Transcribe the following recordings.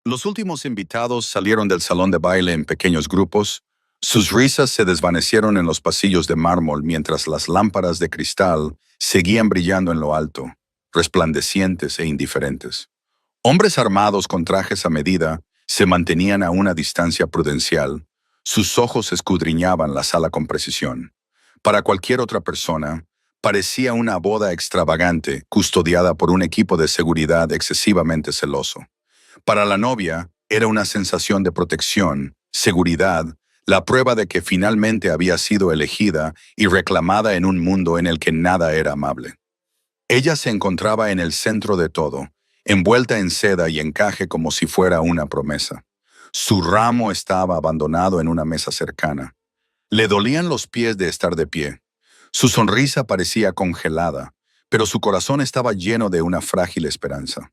Los últimos invitados salieron del salón de baile en pequeños grupos. Sus risas se desvanecieron en los pasillos de mármol mientras las lámparas de cristal seguían brillando en lo alto, resplandecientes e indiferentes. Hombres armados con trajes a medida se mantenían a una distancia prudencial. Sus ojos escudriñaban la sala con precisión. Para cualquier otra persona, parecía una boda extravagante custodiada por un equipo de seguridad excesivamente celoso. Para la novia, era una sensación de protección, seguridad, la prueba de que finalmente había sido elegida y reclamada en un mundo en el que nada era amable. Ella se encontraba en el centro de todo, envuelta en seda y encaje como si fuera una promesa. Su ramo estaba abandonado en una mesa cercana. Le dolían los pies de estar de pie. Su sonrisa parecía congelada, pero su corazón estaba lleno de una frágil esperanza.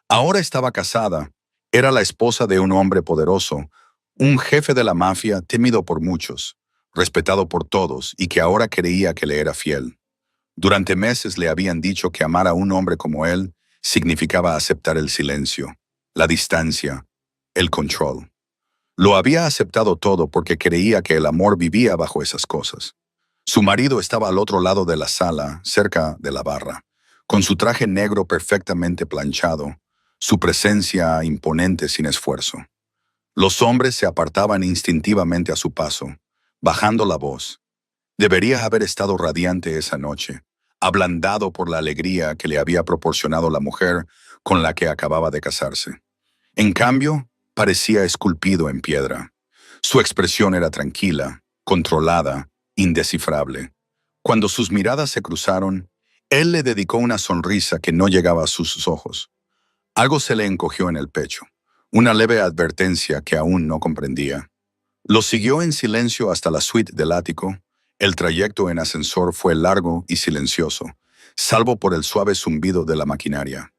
Ahora estaba casada, era la esposa de un hombre poderoso, un jefe de la mafia temido por muchos, respetado por todos y que ahora creía que le era fiel. Durante meses le habían dicho que amar a un hombre como él significaba aceptar el silencio, la distancia, el control. Lo había aceptado todo porque creía que el amor vivía bajo esas cosas. Su marido estaba al otro lado de la sala, cerca de la barra, con su traje negro perfectamente planchado, su presencia imponente sin esfuerzo. Los hombres se apartaban instintivamente a su paso, bajando la voz. Debería haber estado radiante esa noche, ablandado por la alegría que le había proporcionado la mujer con la que acababa de casarse. En cambio, parecía esculpido en piedra. Su expresión era tranquila, controlada, indescifrable. Cuando sus miradas se cruzaron, él le dedicó una sonrisa que no llegaba a sus ojos. Algo se le encogió en el pecho, una leve advertencia que aún no comprendía. Lo siguió en silencio hasta la suite del ático. El trayecto en ascensor fue largo y silencioso, salvo por el suave zumbido de la maquinaria.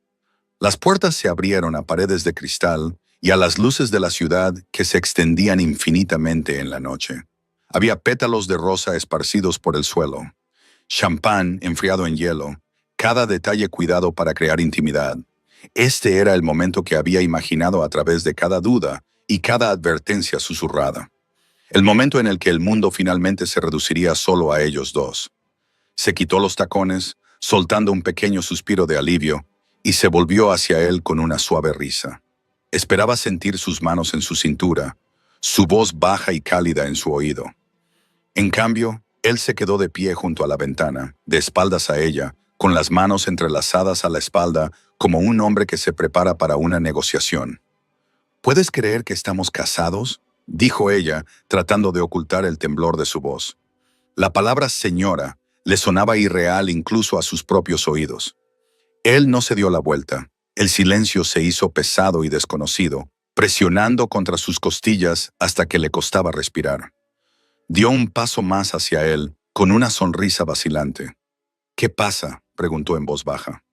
Las puertas se abrieron a paredes de cristal y a las luces de la ciudad que se extendían infinitamente en la noche. Había pétalos de rosa esparcidos por el suelo, champán enfriado en hielo, cada detalle cuidado para crear intimidad. Este era el momento que había imaginado a través de cada duda y cada advertencia susurrada. El momento en el que el mundo finalmente se reduciría solo a ellos dos. Se quitó los tacones, soltando un pequeño suspiro de alivio, y se volvió hacia él con una suave risa. Esperaba sentir sus manos en su cintura, su voz baja y cálida en su oído. En cambio, él se quedó de pie junto a la ventana, de espaldas a ella, con las manos entrelazadas a la espalda, como un hombre que se prepara para una negociación. ¿Puedes creer que estamos casados?, dijo ella, tratando de ocultar el temblor de su voz. La palabra señora le sonaba irreal incluso a sus propios oídos. Él no se dio la vuelta. El silencio se hizo pesado y desconocido, presionando contra sus costillas hasta que le costaba respirar. Dio un paso más hacia él, con una sonrisa vacilante. «¿Qué pasa?», preguntó en voz baja.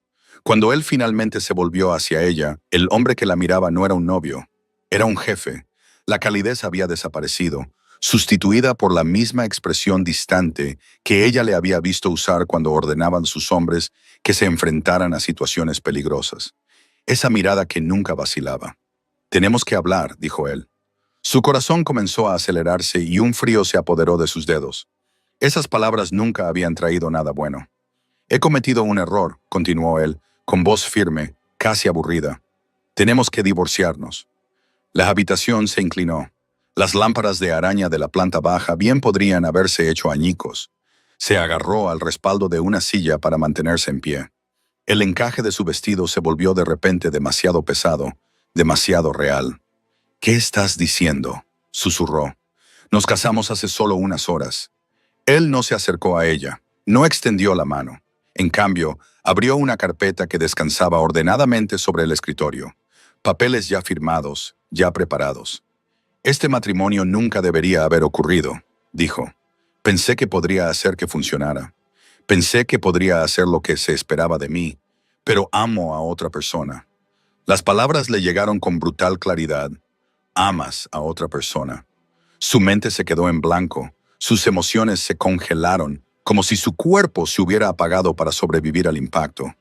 Cuando él finalmente se volvió hacia ella, el hombre que la miraba no era un novio, era un jefe. La calidez había desaparecido, sustituida por la misma expresión distante que ella le había visto usar cuando ordenaban sus hombres que se enfrentaran a situaciones peligrosas. Esa mirada que nunca vacilaba. «Tenemos que hablar», dijo él. Su corazón comenzó a acelerarse y un frío se apoderó de sus dedos. Esas palabras nunca habían traído nada bueno. «He cometido un error», continuó él, con voz firme, casi aburrida. «Tenemos que divorciarnos». La habitación se inclinó. Las lámparas de araña de la planta baja bien podrían haberse hecho añicos. Se agarró al respaldo de una silla para mantenerse en pie. El encaje de su vestido se volvió de repente demasiado pesado, demasiado real. «¿Qué estás diciendo?», susurró. «Nos casamos hace solo unas horas». Él no se acercó a ella, no extendió la mano. En cambio, abrió una carpeta que descansaba ordenadamente sobre el escritorio. Papeles ya firmados, ya preparados. «Este matrimonio nunca debería haber ocurrido», dijo. «Pensé que podría hacer que funcionara. Pensé que podría hacer lo que se esperaba de mí, pero amo a otra persona». Las palabras le llegaron con brutal claridad. «Amas a otra persona». Su mente se quedó en blanco, sus emociones se congelaron, como si su cuerpo se hubiera apagado para sobrevivir al impacto.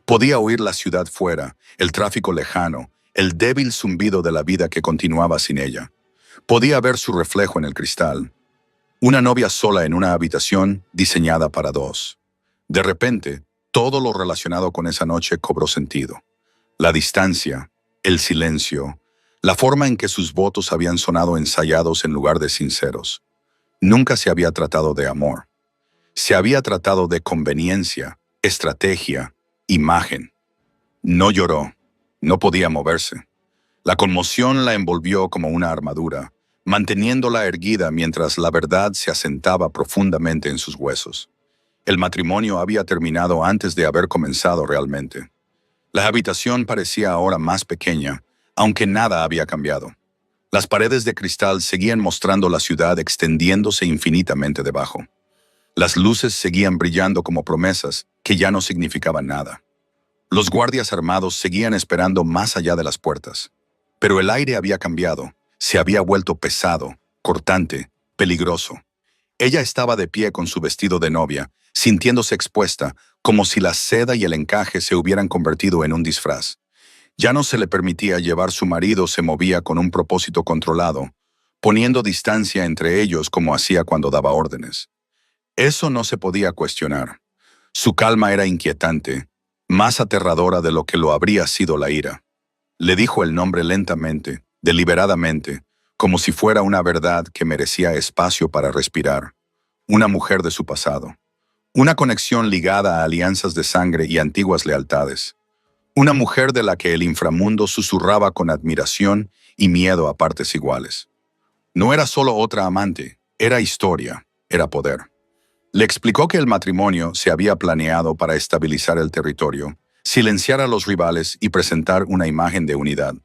Podía oír la ciudad fuera, el tráfico lejano, el débil zumbido de la vida que continuaba sin ella. Podía ver su reflejo en el cristal. Una novia sola en una habitación diseñada para dos. De repente, todo lo relacionado con esa noche cobró sentido. La distancia, el silencio, la forma en que sus votos habían sonado ensayados en lugar de sinceros. Nunca se había tratado de amor. Se había tratado de conveniencia, estrategia, imagen. No lloró, no podía moverse. La conmoción la envolvió como una armadura, manteniéndola erguida mientras la verdad se asentaba profundamente en sus huesos. El matrimonio había terminado antes de haber comenzado realmente. La habitación parecía ahora más pequeña, aunque nada había cambiado. Las paredes de cristal seguían mostrando la ciudad extendiéndose infinitamente debajo. Las luces seguían brillando como promesas que ya no significaban nada. Los guardias armados seguían esperando más allá de las puertas. Pero el aire había cambiado, se había vuelto pesado, cortante, peligroso. Ella estaba de pie con su vestido de novia, sintiéndose expuesta, como si la seda y el encaje se hubieran convertido en un disfraz. Ya no se le permitía llevar su marido, se movía con un propósito controlado, poniendo distancia entre ellos como hacía cuando daba órdenes. Eso no se podía cuestionar. Su calma era inquietante, más aterradora de lo que lo habría sido la ira. Le dijo el nombre lentamente, deliberadamente, como si fuera una verdad que merecía espacio para respirar. Una mujer de su pasado. Una conexión ligada a alianzas de sangre y antiguas lealtades. Una mujer de la que el inframundo susurraba con admiración y miedo a partes iguales. No era solo otra amante, era historia, era poder. Le explicó que el matrimonio se había planeado para estabilizar el territorio, silenciar a los rivales y presentar una imagen de unidad.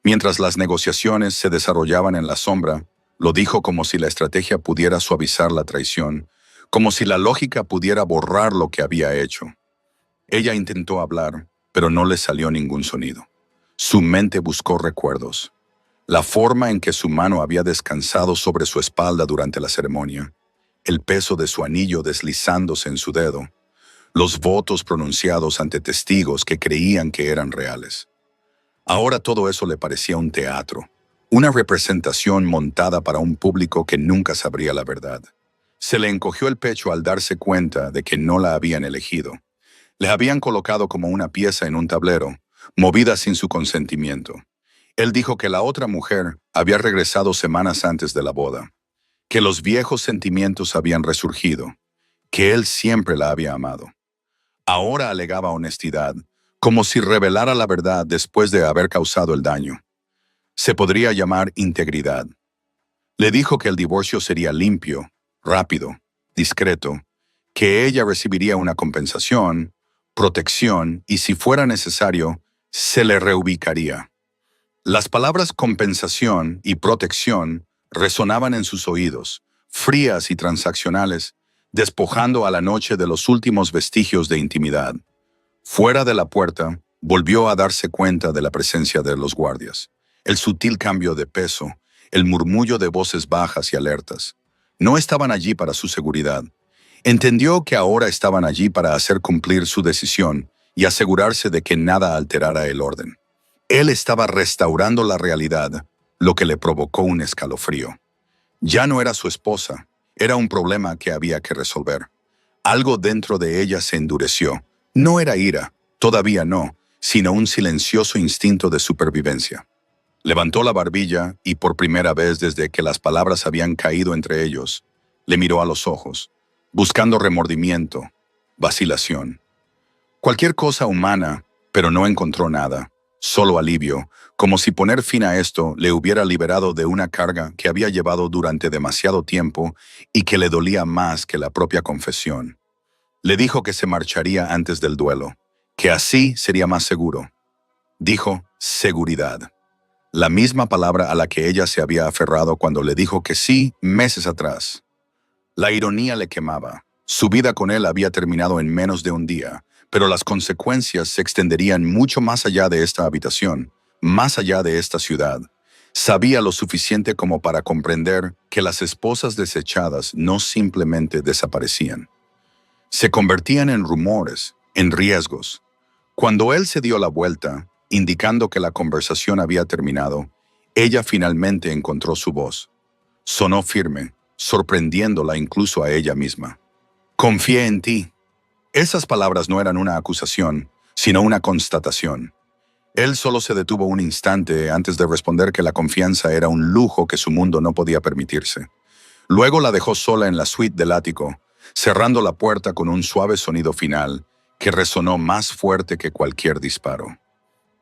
Mientras las negociaciones se desarrollaban en la sombra, lo dijo como si la estrategia pudiera suavizar la traición, como si la lógica pudiera borrar lo que había hecho. Ella intentó hablar, pero no le salió ningún sonido. Su mente buscó recuerdos. La forma en que su mano había descansado sobre su espalda durante la ceremonia, el peso de su anillo deslizándose en su dedo, los votos pronunciados ante testigos que creían que eran reales. Ahora todo eso le parecía un teatro, una representación montada para un público que nunca sabría la verdad. Se le encogió el pecho al darse cuenta de que no la habían elegido. Le habían colocado como una pieza en un tablero, movida sin su consentimiento. Él dijo que la otra mujer había regresado semanas antes de la boda, que los viejos sentimientos habían resurgido, que él siempre la había amado. Ahora alegaba honestidad, como si revelara la verdad después de haber causado el daño. Se podría llamar integridad. Le dijo que el divorcio sería limpio, rápido, discreto, que ella recibiría una compensación, protección y, si fuera necesario, se le reubicaría. Las palabras compensación y protección resonaban en sus oídos, frías y transaccionales, despojando a la noche de los últimos vestigios de intimidad. Fuera de la puerta, volvió a darse cuenta de la presencia de los guardias. El sutil cambio de peso, el murmullo de voces bajas y alertas. No estaban allí para su seguridad. Entendió que ahora estaban allí para hacer cumplir su decisión y asegurarse de que nada alterara el orden. Él estaba restaurando la realidad, lo que le provocó un escalofrío. Ya no era su esposa, era un problema que había que resolver. Algo dentro de ella se endureció. No era ira, todavía no, sino un silencioso instinto de supervivencia. Levantó la barbilla y, por primera vez desde que las palabras habían caído entre ellos, le miró a los ojos, buscando remordimiento, vacilación. Cualquier cosa humana, pero no encontró nada, solo alivio, como si poner fin a esto le hubiera liberado de una carga que había llevado durante demasiado tiempo y que le dolía más que la propia confesión. Le dijo que se marcharía antes del duelo, que así sería más seguro. Dijo seguridad. La misma palabra a la que ella se había aferrado cuando le dijo que sí meses atrás. La ironía le quemaba. Su vida con él había terminado en menos de un día, pero las consecuencias se extenderían mucho más allá de esta habitación, más allá de esta ciudad. Sabía lo suficiente como para comprender que las esposas desechadas no simplemente desaparecían. Se convertían en rumores, en riesgos. Cuando él se dio la vuelta, indicando que la conversación había terminado, ella finalmente encontró su voz. Sonó firme, sorprendiéndola incluso a ella misma. Confié en ti. Esas palabras no eran una acusación, sino una constatación. Él solo se detuvo un instante antes de responder que la confianza era un lujo que su mundo no podía permitirse. Luego la dejó sola en la suite del ático, cerrando la puerta con un suave sonido final que resonó más fuerte que cualquier disparo.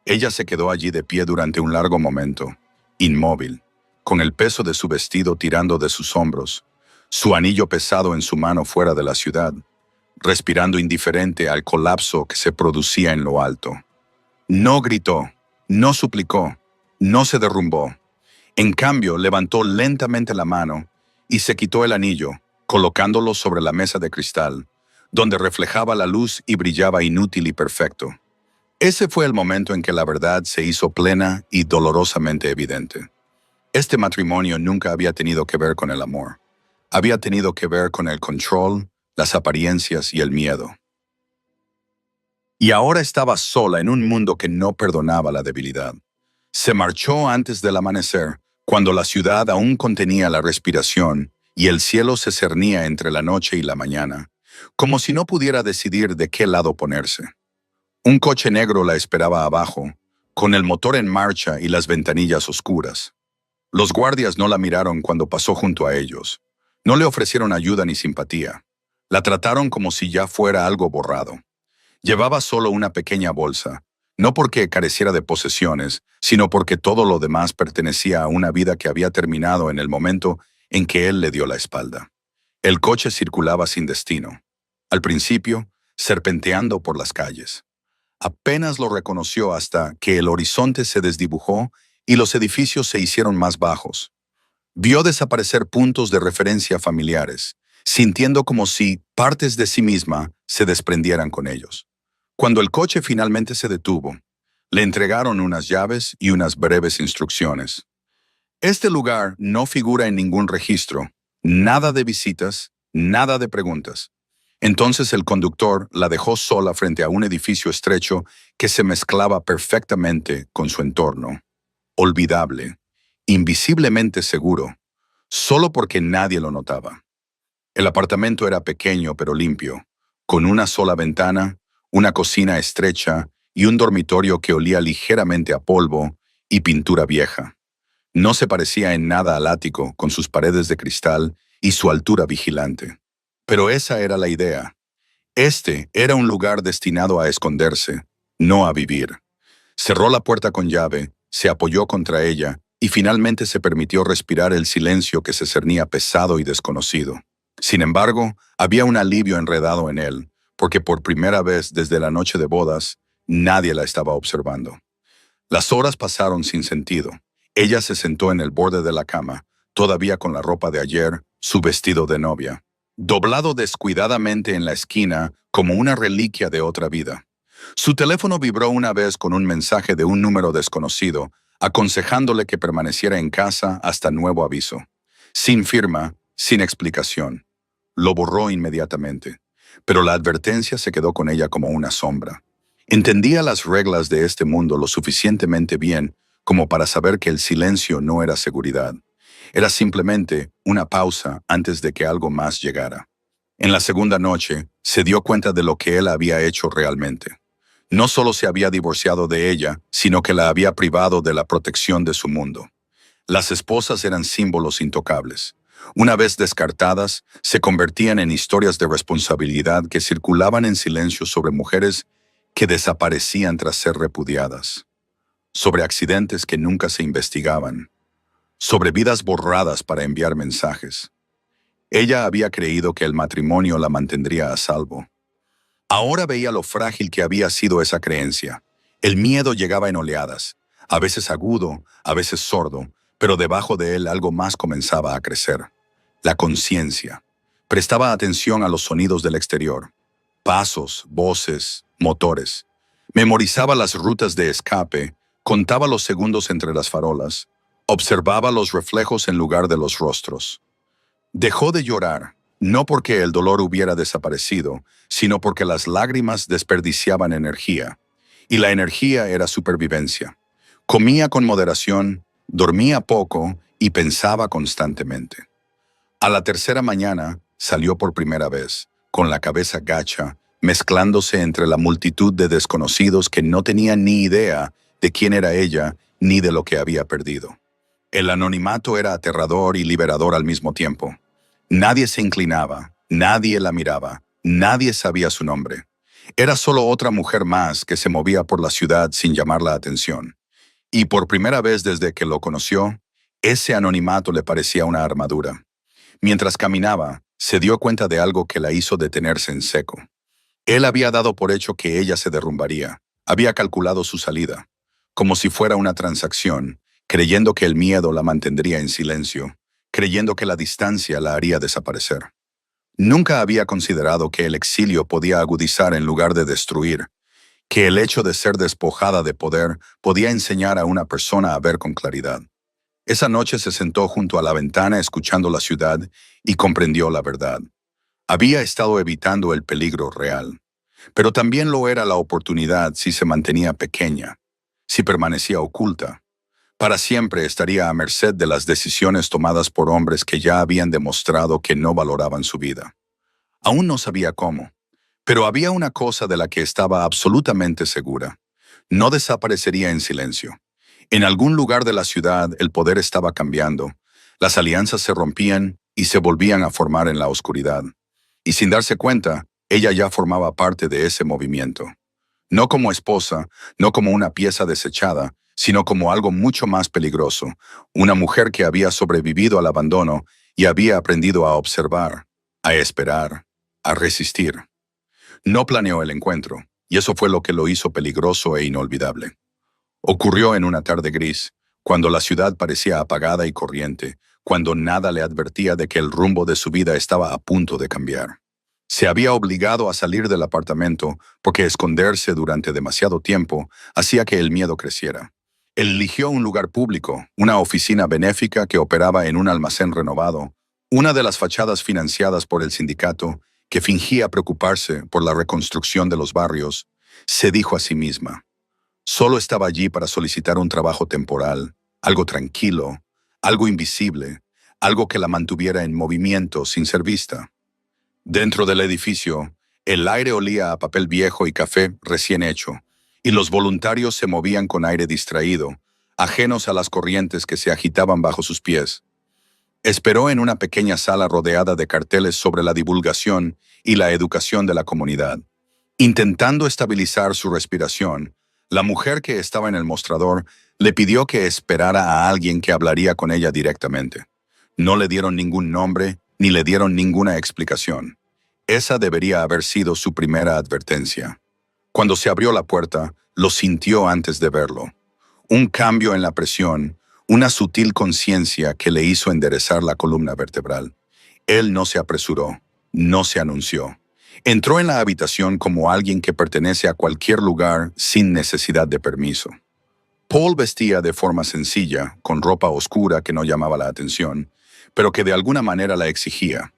Ella se quedó allí de pie durante un largo momento, inmóvil, con el peso de su vestido tirando de sus hombros, su anillo pesado en su mano fuera de la ciudad, respirando indiferente al colapso que se producía en lo alto. No gritó, no suplicó, no se derrumbó. En cambio, levantó lentamente la mano y se quitó el anillo, colocándolo sobre la mesa de cristal, donde reflejaba la luz y brillaba inútil y perfecto. Ese fue el momento en que la verdad se hizo plena y dolorosamente evidente. Este matrimonio nunca había tenido que ver con el amor. Había tenido que ver con el control, las apariencias y el miedo. Y ahora estaba sola en un mundo que no perdonaba la debilidad. Se marchó antes del amanecer, cuando la ciudad aún contenía la respiración y el cielo se cernía entre la noche y la mañana, como si no pudiera decidir de qué lado ponerse. Un coche negro la esperaba abajo, con el motor en marcha y las ventanillas oscuras. Los guardias no la miraron cuando pasó junto a ellos. No le ofrecieron ayuda ni simpatía. La trataron como si ya fuera algo borrado. Llevaba solo una pequeña bolsa, no porque careciera de posesiones, sino porque todo lo demás pertenecía a una vida que había terminado en el momento en que él le dio la espalda. El coche circulaba sin destino. Al principio, serpenteando por las calles. Apenas lo reconoció hasta que el horizonte se desdibujó y los edificios se hicieron más bajos. Vio desaparecer puntos de referencia familiares, sintiendo como si partes de sí misma se desprendieran con ellos. Cuando el coche finalmente se detuvo, le entregaron unas llaves y unas breves instrucciones. Este lugar no figura en ningún registro, nada de visitas, nada de preguntas. Entonces el conductor la dejó sola frente a un edificio estrecho que se mezclaba perfectamente con su entorno. Olvidable, invisiblemente seguro, solo porque nadie lo notaba. El apartamento era pequeño pero limpio, con una sola ventana, una cocina estrecha y un dormitorio que olía ligeramente a polvo y pintura vieja. No se parecía en nada al ático, con sus paredes de cristal y su altura vigilante. Pero esa era la idea. Este era un lugar destinado a esconderse, no a vivir. Cerró la puerta con llave, se apoyó contra ella y finalmente se permitió respirar el silencio que se cernía pesado y desconocido. Sin embargo, había un alivio enredado en él, porque por primera vez desde la noche de bodas, nadie la estaba observando. Las horas pasaron sin sentido. Ella se sentó en el borde de la cama, todavía con la ropa de ayer, su vestido de novia, doblado descuidadamente en la esquina como una reliquia de otra vida. Su teléfono vibró una vez con un mensaje de un número desconocido, aconsejándole que permaneciera en casa hasta nuevo aviso. Sin firma, sin explicación. Lo borró inmediatamente, pero la advertencia se quedó con ella como una sombra. Entendía las reglas de este mundo lo suficientemente bien como para saber que el silencio no era seguridad. Era simplemente una pausa antes de que algo más llegara. En la segunda noche, se dio cuenta de lo que él había hecho realmente. No solo se había divorciado de ella, sino que la había privado de la protección de su mundo. Las esposas eran símbolos intocables. Una vez descartadas, se convertían en historias de responsabilidad que circulaban en silencio sobre mujeres que desaparecían tras ser repudiadas, sobre accidentes que nunca se investigaban, sobre vidas borradas para enviar mensajes. Ella había creído que el matrimonio la mantendría a salvo. Ahora veía lo frágil que había sido esa creencia. El miedo llegaba en oleadas, a veces agudo, a veces sordo, pero debajo de él algo más comenzaba a crecer. La conciencia. Prestaba atención a los sonidos del exterior. Pasos, voces, motores. Memorizaba las rutas de escape, contaba los segundos entre las farolas, observaba los reflejos en lugar de los rostros. Dejó de llorar, no porque el dolor hubiera desaparecido, sino porque las lágrimas desperdiciaban energía, y la energía era supervivencia. Comía con moderación, dormía poco y pensaba constantemente. A la tercera mañana salió por primera vez, con la cabeza gacha, mezclándose entre la multitud de desconocidos que no tenían ni idea de quién era ella ni de lo que había perdido. El anonimato era aterrador y liberador al mismo tiempo. Nadie se inclinaba, nadie la miraba, nadie sabía su nombre. Era solo otra mujer más que se movía por la ciudad sin llamar la atención. Y por primera vez desde que lo conoció, ese anonimato le parecía una armadura. Mientras caminaba, se dio cuenta de algo que la hizo detenerse en seco. Él había dado por hecho que ella se derrumbaría. Había calculado su salida, como si fuera una transacción, creyendo que el miedo la mantendría en silencio, creyendo que la distancia la haría desaparecer. Nunca había considerado que el exilio podía agudizar en lugar de destruir, que el hecho de ser despojada de poder podía enseñar a una persona a ver con claridad. Esa noche se sentó junto a la ventana escuchando la ciudad y comprendió la verdad. Había estado evitando el peligro real, pero también lo era la oportunidad si se mantenía pequeña, si permanecía oculta. Para siempre estaría a merced de las decisiones tomadas por hombres que ya habían demostrado que no valoraban su vida. Aún no sabía cómo, pero había una cosa de la que estaba absolutamente segura. No desaparecería en silencio. En algún lugar de la ciudad el poder estaba cambiando, las alianzas se rompían y se volvían a formar en la oscuridad. Y sin darse cuenta, ella ya formaba parte de ese movimiento. No como esposa, no como una pieza desechada, sino como algo mucho más peligroso, una mujer que había sobrevivido al abandono y había aprendido a observar, a esperar, a resistir. No planeó el encuentro, y eso fue lo que lo hizo peligroso e inolvidable. Ocurrió en una tarde gris, cuando la ciudad parecía apagada y corriente, cuando nada le advertía de que el rumbo de su vida estaba a punto de cambiar. Se había obligado a salir del apartamento porque esconderse durante demasiado tiempo hacía que el miedo creciera. Él eligió un lugar público, una oficina benéfica que operaba en un almacén renovado, una de las fachadas financiadas por el sindicato, que fingía preocuparse por la reconstrucción de los barrios. Se dijo a sí misma: solo estaba allí para solicitar un trabajo temporal, algo tranquilo, algo invisible, algo que la mantuviera en movimiento sin ser vista. Dentro del edificio, el aire olía a papel viejo y café recién hecho, y los voluntarios se movían con aire distraído, ajenos a las corrientes que se agitaban bajo sus pies. Esperó en una pequeña sala rodeada de carteles sobre la divulgación y la educación de la comunidad. Intentando estabilizar su respiración, la mujer que estaba en el mostrador le pidió que esperara a alguien que hablaría con ella directamente. No le dieron ningún nombre ni le dieron ninguna explicación. Esa debería haber sido su primera advertencia. Cuando se abrió la puerta, lo sintió antes de verlo. Un cambio en la presión, una sutil conciencia que le hizo enderezar la columna vertebral. Él no se apresuró, no se anunció. Entró en la habitación como alguien que pertenece a cualquier lugar sin necesidad de permiso. Paul vestía de forma sencilla, con ropa oscura que no llamaba la atención, pero que de alguna manera la exigía.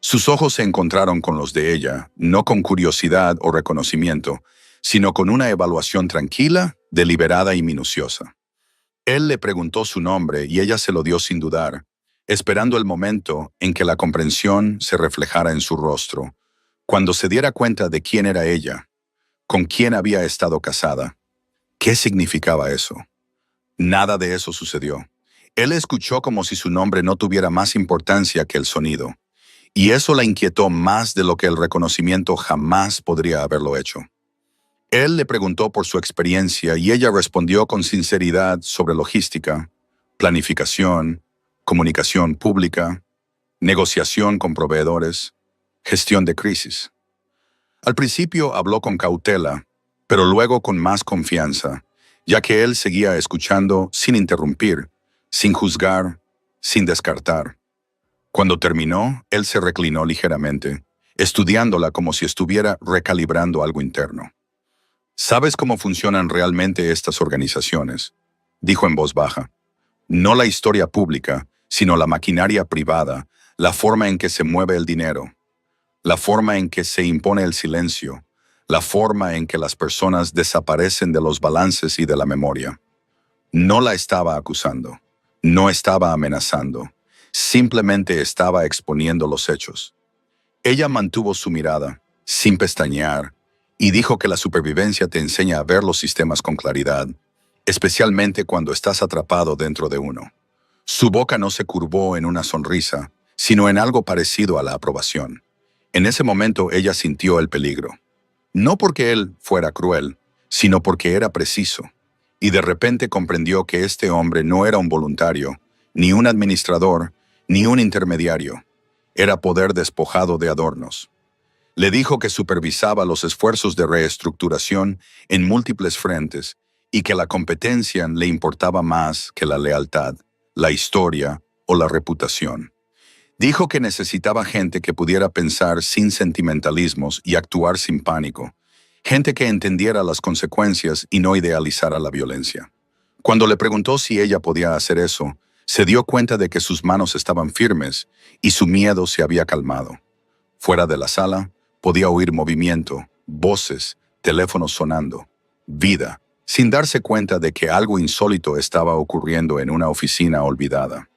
Sus ojos se encontraron con los de ella, no con curiosidad o reconocimiento, sino con una evaluación tranquila, deliberada y minuciosa. Él le preguntó su nombre y ella se lo dio sin dudar, esperando el momento en que la comprensión se reflejara en su rostro, cuando se diera cuenta de quién era ella, con quién había estado casada. ¿Qué significaba eso? Nada de eso sucedió. Él escuchó como si su nombre no tuviera más importancia que el sonido, y eso la inquietó más de lo que el reconocimiento jamás podría haberlo hecho. Él le preguntó por su experiencia y ella respondió con sinceridad sobre logística, planificación, comunicación pública, negociación con proveedores, gestión de crisis. Al principio habló con cautela, pero luego con más confianza, ya que él seguía escuchando sin interrumpir, sin juzgar, sin descartar. Cuando terminó, él se reclinó ligeramente, estudiándola como si estuviera recalibrando algo interno. ¿Sabes cómo funcionan realmente estas organizaciones?, dijo en voz baja. No la historia pública, sino la maquinaria privada, la forma en que se mueve el dinero, la forma en que se impone el silencio, la forma en que las personas desaparecen de los balances y de la memoria. No la estaba acusando, no estaba amenazando, simplemente estaba exponiendo los hechos. Ella mantuvo su mirada, sin pestañear, y dijo que la supervivencia te enseña a ver los sistemas con claridad, especialmente cuando estás atrapado dentro de uno. Su boca no se curvó en una sonrisa, sino en algo parecido a la aprobación. En ese momento ella sintió el peligro. No porque él fuera cruel, sino porque era preciso. Y de repente comprendió que este hombre no era un voluntario, ni un administrador, ni un intermediario. Era poder despojado de adornos. Le dijo que supervisaba los esfuerzos de reestructuración en múltiples frentes y que la competencia le importaba más que la lealtad, la historia o la reputación. Dijo que necesitaba gente que pudiera pensar sin sentimentalismos y actuar sin pánico, gente que entendiera las consecuencias y no idealizara la violencia. Cuando le preguntó si ella podía hacer eso, se dio cuenta de que sus manos estaban firmes y su miedo se había calmado. Fuera de la sala, podía oír movimiento, voces, teléfonos sonando, vida, sin darse cuenta de que algo insólito estaba ocurriendo en una oficina olvidada.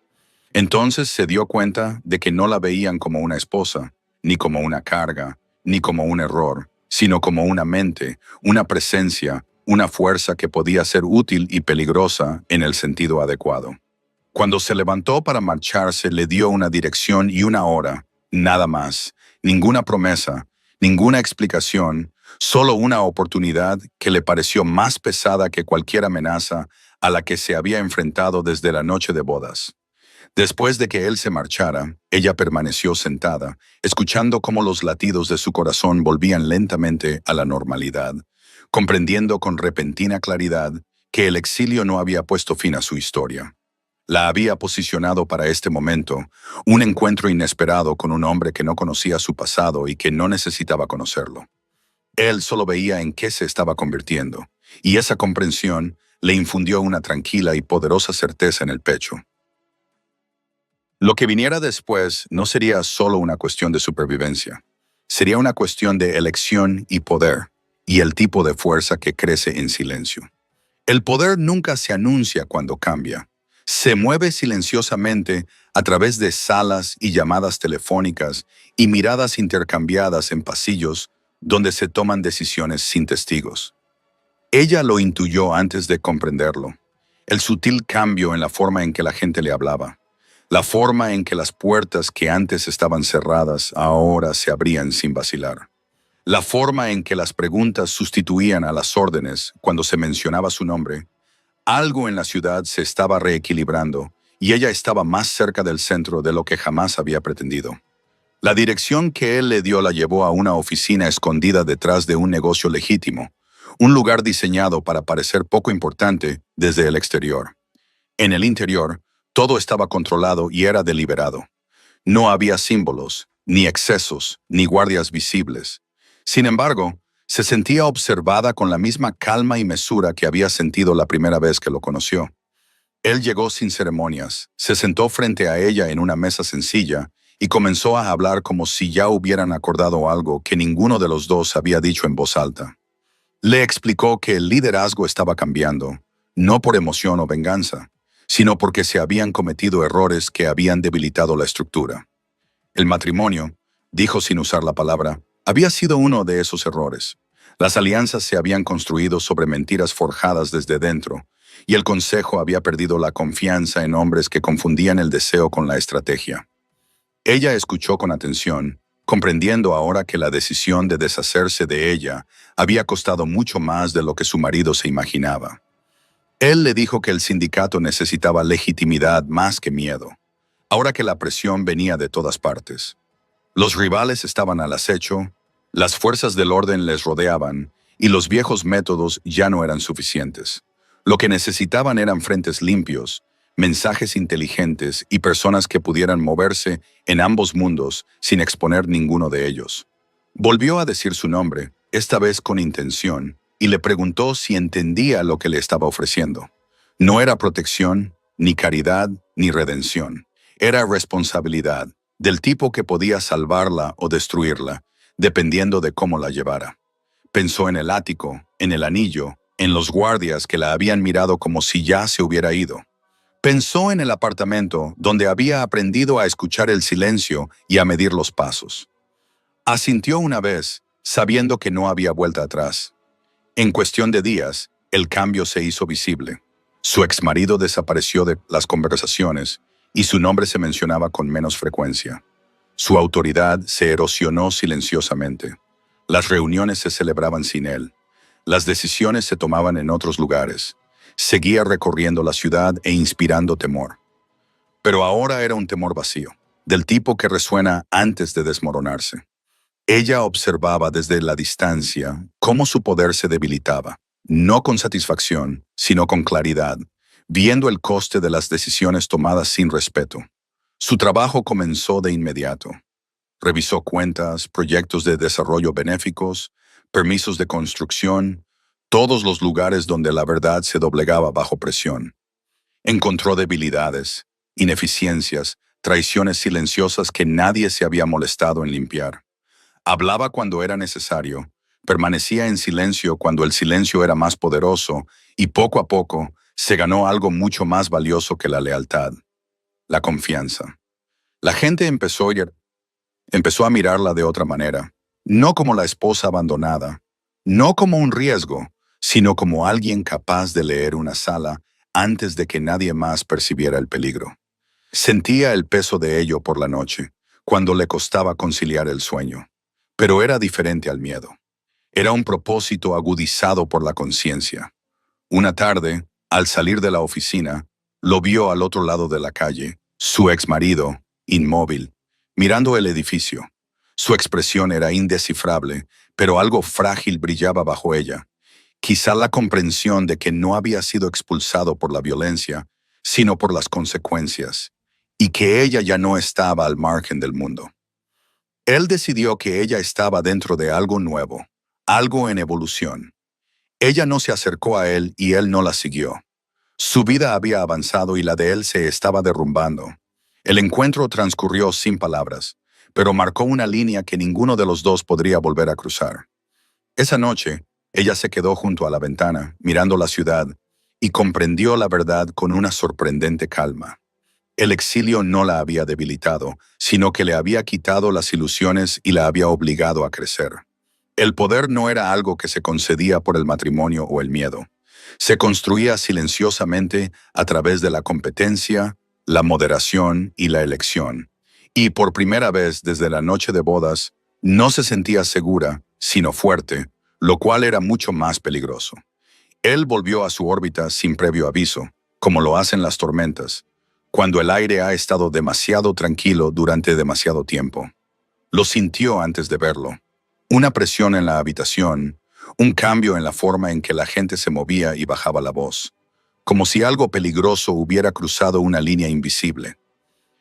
Entonces se dio cuenta de que no la veían como una esposa, ni como una carga, ni como un error, sino como una mente, una presencia, una fuerza que podía ser útil y peligrosa en el sentido adecuado. Cuando se levantó para marcharse, le dio una dirección y una hora, nada más, ninguna promesa, ninguna explicación, solo una oportunidad que le pareció más pesada que cualquier amenaza a la que se había enfrentado desde la noche de bodas. Después de que él se marchara, ella permaneció sentada, escuchando cómo los latidos de su corazón volvían lentamente a la normalidad, comprendiendo con repentina claridad que el exilio no había puesto fin a su historia. La había posicionado para este momento, un encuentro inesperado con un hombre que no conocía su pasado y que no necesitaba conocerlo. Él solo veía en qué se estaba convirtiendo, y esa comprensión le infundió una tranquila y poderosa certeza en el pecho. Lo que viniera después no sería solo una cuestión de supervivencia. Sería una cuestión de elección y poder, y el tipo de fuerza que crece en silencio. El poder nunca se anuncia cuando cambia. Se mueve silenciosamente a través de salas y llamadas telefónicas y miradas intercambiadas en pasillos donde se toman decisiones sin testigos. Ella lo intuyó antes de comprenderlo. El sutil cambio en la forma en que la gente le hablaba. La forma en que las puertas que antes estaban cerradas ahora se abrían sin vacilar. La forma en que las preguntas sustituían a las órdenes cuando se mencionaba su nombre. Algo en la ciudad se estaba reequilibrando y ella estaba más cerca del centro de lo que jamás había pretendido. La dirección que él le dio la llevó a una oficina escondida detrás de un negocio legítimo, un lugar diseñado para parecer poco importante desde el exterior. En el interior, todo estaba controlado y era deliberado. No había símbolos, ni excesos, ni guardias visibles. Sin embargo, se sentía observada con la misma calma y mesura que había sentido la primera vez que lo conoció. Él llegó sin ceremonias, se sentó frente a ella en una mesa sencilla y comenzó a hablar como si ya hubieran acordado algo que ninguno de los dos había dicho en voz alta. Le explicó que el liderazgo estaba cambiando, no por emoción o venganza, sino porque se habían cometido errores que habían debilitado la estructura. El matrimonio, dijo sin usar la palabra, había sido uno de esos errores. Las alianzas se habían construido sobre mentiras forjadas desde dentro, y el consejo había perdido la confianza en hombres que confundían el deseo con la estrategia. Ella escuchó con atención, comprendiendo ahora que la decisión de deshacerse de ella había costado mucho más de lo que su marido se imaginaba. Él le dijo que el sindicato necesitaba legitimidad más que miedo, ahora que la presión venía de todas partes. Los rivales estaban al acecho, las fuerzas del orden les rodeaban y los viejos métodos ya no eran suficientes. Lo que necesitaban eran frentes limpios, mensajes inteligentes y personas que pudieran moverse en ambos mundos sin exponer ninguno de ellos. Volvió a decir su nombre, esta vez con intención, y le preguntó si entendía lo que le estaba ofreciendo. No era protección, ni caridad, ni redención. Era responsabilidad, del tipo que podía salvarla o destruirla, dependiendo de cómo la llevara. Pensó en el ático, en el anillo, en los guardias que la habían mirado como si ya se hubiera ido. Pensó en el apartamento donde había aprendido a escuchar el silencio y a medir los pasos. Asintió una vez, sabiendo que no había vuelta atrás. En cuestión de días, el cambio se hizo visible. Su exmarido desapareció de las conversaciones y su nombre se mencionaba con menos frecuencia. Su autoridad se erosionó silenciosamente. Las reuniones se celebraban sin él. Las decisiones se tomaban en otros lugares. Seguía recorriendo la ciudad e inspirando temor. Pero ahora era un temor vacío, del tipo que resuena antes de desmoronarse. Ella observaba desde la distancia cómo su poder se debilitaba, no con satisfacción, sino con claridad, viendo el coste de las decisiones tomadas sin respeto. Su trabajo comenzó de inmediato. Revisó cuentas, proyectos de desarrollo benéficos, permisos de construcción, todos los lugares donde la verdad se doblegaba bajo presión. Encontró debilidades, ineficiencias, traiciones silenciosas que nadie se había molestado en limpiar. Hablaba cuando era necesario, permanecía en silencio cuando el silencio era más poderoso y poco a poco se ganó algo mucho más valioso que la lealtad, la confianza. La gente empezó a mirarla de otra manera, no como la esposa abandonada, no como un riesgo, sino como alguien capaz de leer una sala antes de que nadie más percibiera el peligro. Sentía el peso de ello por la noche, cuando le costaba conciliar el sueño. Pero era diferente al miedo. Era un propósito agudizado por la conciencia. Una tarde, al salir de la oficina, lo vio al otro lado de la calle, su exmarido, inmóvil, mirando el edificio. Su expresión era indescifrable, pero algo frágil brillaba bajo ella. Quizá la comprensión de que no había sido expulsado por la violencia, sino por las consecuencias, y que ella ya no estaba al margen del mundo. Él decidió que ella estaba dentro de algo nuevo, algo en evolución. Ella no se acercó a él y él no la siguió. Su vida había avanzado y la de él se estaba derrumbando. El encuentro transcurrió sin palabras, pero marcó una línea que ninguno de los dos podría volver a cruzar. Esa noche, ella se quedó junto a la ventana, mirando la ciudad, y comprendió la verdad con una sorprendente calma. El exilio no la había debilitado, sino que le había quitado las ilusiones y la había obligado a crecer. El poder no era algo que se concedía por el matrimonio o el miedo. Se construía silenciosamente a través de la competencia, la moderación y la elección. Y por primera vez desde la noche de bodas, no se sentía segura, sino fuerte, lo cual era mucho más peligroso. Él volvió a su órbita sin previo aviso, como lo hacen las tormentas, cuando el aire ha estado demasiado tranquilo durante demasiado tiempo. Lo sintió antes de verlo. Una presión en la habitación, un cambio en la forma en que la gente se movía y bajaba la voz, como si algo peligroso hubiera cruzado una línea invisible.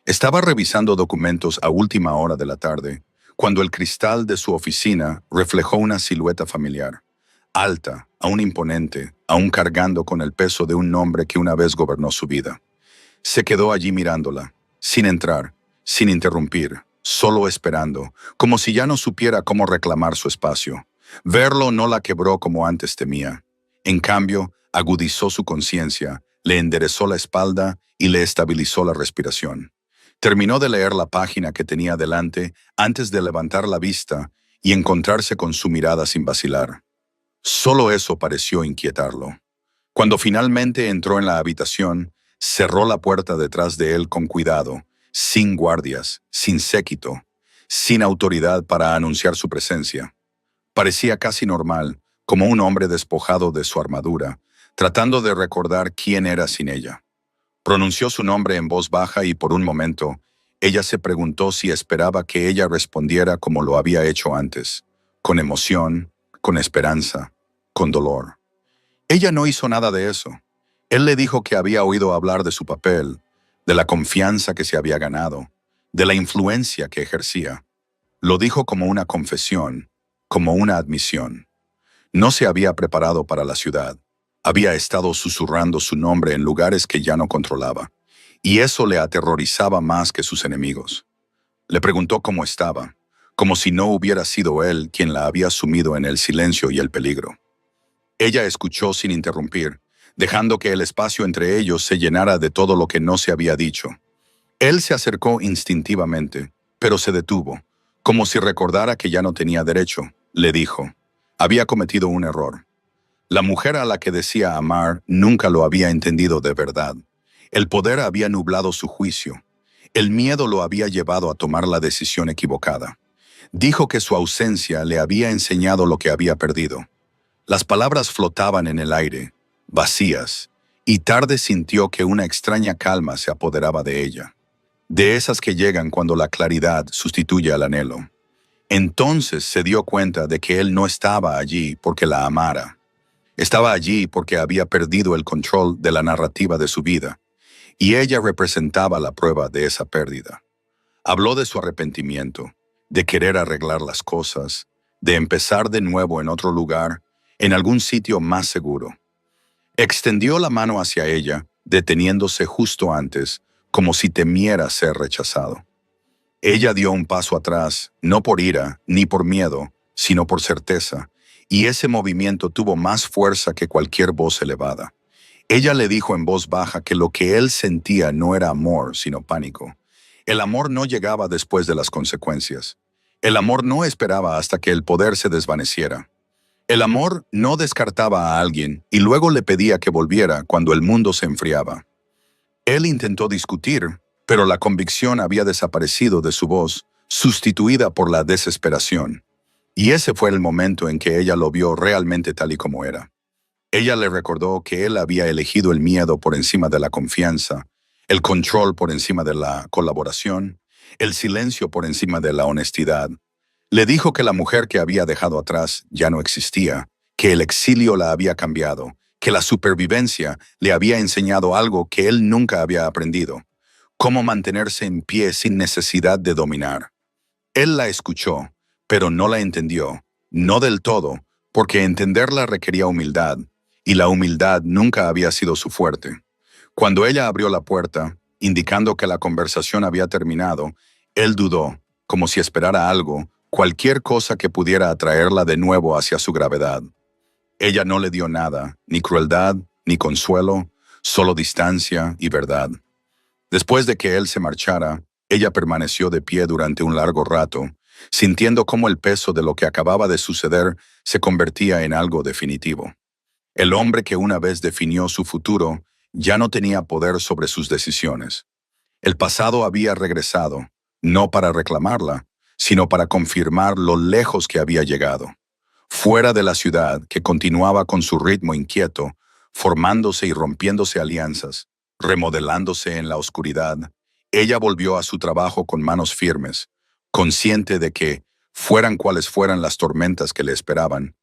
Estaba revisando documentos a última hora de la tarde, cuando el cristal de su oficina reflejó una silueta familiar, alta, aún imponente, aún cargando con el peso de un nombre que una vez gobernó su vida. Se quedó allí mirándola, sin entrar, sin interrumpir, solo esperando, como si ya no supiera cómo reclamar su espacio. Verlo no la quebró como antes temía. En cambio, agudizó su conciencia, le enderezó la espalda y le estabilizó la respiración. Terminó de leer la página que tenía delante antes de levantar la vista y encontrarse con su mirada sin vacilar. Solo eso pareció inquietarlo. Cuando finalmente entró en la habitación, cerró la puerta detrás de él con cuidado, sin guardias, sin séquito, sin autoridad para anunciar su presencia. Parecía casi normal, como un hombre despojado de su armadura, tratando de recordar quién era sin ella. Pronunció su nombre en voz baja y por un momento, ella se preguntó si esperaba que ella respondiera como lo había hecho antes, con emoción, con esperanza, con dolor. Ella no hizo nada de eso. Él le dijo que había oído hablar de su papel, de la confianza que se había ganado, de la influencia que ejercía. Lo dijo como una confesión, como una admisión. No se había preparado para la ciudad. Había estado susurrando su nombre en lugares que ya no controlaba, y eso le aterrorizaba más que sus enemigos. Le preguntó cómo estaba, como si no hubiera sido él quien la había sumido en el silencio y el peligro. Ella escuchó sin interrumpir, dejando que el espacio entre ellos se llenara de todo lo que no se había dicho. Él se acercó instintivamente, pero se detuvo, como si recordara que ya no tenía derecho. Le dijo, había cometido un error. La mujer a la que decía amar nunca lo había entendido de verdad. El poder había nublado su juicio. El miedo lo había llevado a tomar la decisión equivocada. Dijo que su ausencia le había enseñado lo que había perdido. Las palabras flotaban en el aire, vacías, y tarde sintió que una extraña calma se apoderaba de ella. De esas que llegan cuando la claridad sustituye al anhelo. Entonces se dio cuenta de que él no estaba allí porque la amara. Estaba allí porque había perdido el control de la narrativa de su vida, y ella representaba la prueba de esa pérdida. Habló de su arrepentimiento, de querer arreglar las cosas, de empezar de nuevo en otro lugar, en algún sitio más seguro. Extendió la mano hacia ella, deteniéndose justo antes, como si temiera ser rechazado. Ella dio un paso atrás, no por ira ni por miedo, sino por certeza, y ese movimiento tuvo más fuerza que cualquier voz elevada. Ella le dijo en voz baja que lo que él sentía no era amor, sino pánico. El amor no llegaba después de las consecuencias. El amor no esperaba hasta que el poder se desvaneciera. El amor no descartaba a alguien y luego le pedía que volviera cuando el mundo se enfriaba. Él intentó discutir, pero la convicción había desaparecido de su voz, sustituida por la desesperación. Y ese fue el momento en que ella lo vio realmente tal y como era. Ella le recordó que él había elegido el miedo por encima de la confianza, el control por encima de la colaboración, el silencio por encima de la honestidad. Le dijo que la mujer que había dejado atrás ya no existía, que el exilio la había cambiado, que la supervivencia le había enseñado algo que él nunca había aprendido, cómo mantenerse en pie sin necesidad de dominar. Él la escuchó, pero no la entendió, no del todo, porque entenderla requería humildad, y la humildad nunca había sido su fuerte. Cuando ella abrió la puerta, indicando que la conversación había terminado, él dudó, como si esperara algo, cualquier cosa que pudiera atraerla de nuevo hacia su gravedad. Ella no le dio nada, ni crueldad, ni consuelo, solo distancia y verdad. Después de que él se marchara, ella permaneció de pie durante un largo rato, sintiendo cómo el peso de lo que acababa de suceder se convertía en algo definitivo. El hombre que una vez definió su futuro ya no tenía poder sobre sus decisiones. El pasado había regresado, no para reclamarla, sino para confirmar lo lejos que había llegado. Fuera de la ciudad, que continuaba con su ritmo inquieto, formándose y rompiéndose alianzas, remodelándose en la oscuridad, ella volvió a su trabajo con manos firmes, consciente de que, fueran cuales fueran las tormentas que le esperaban,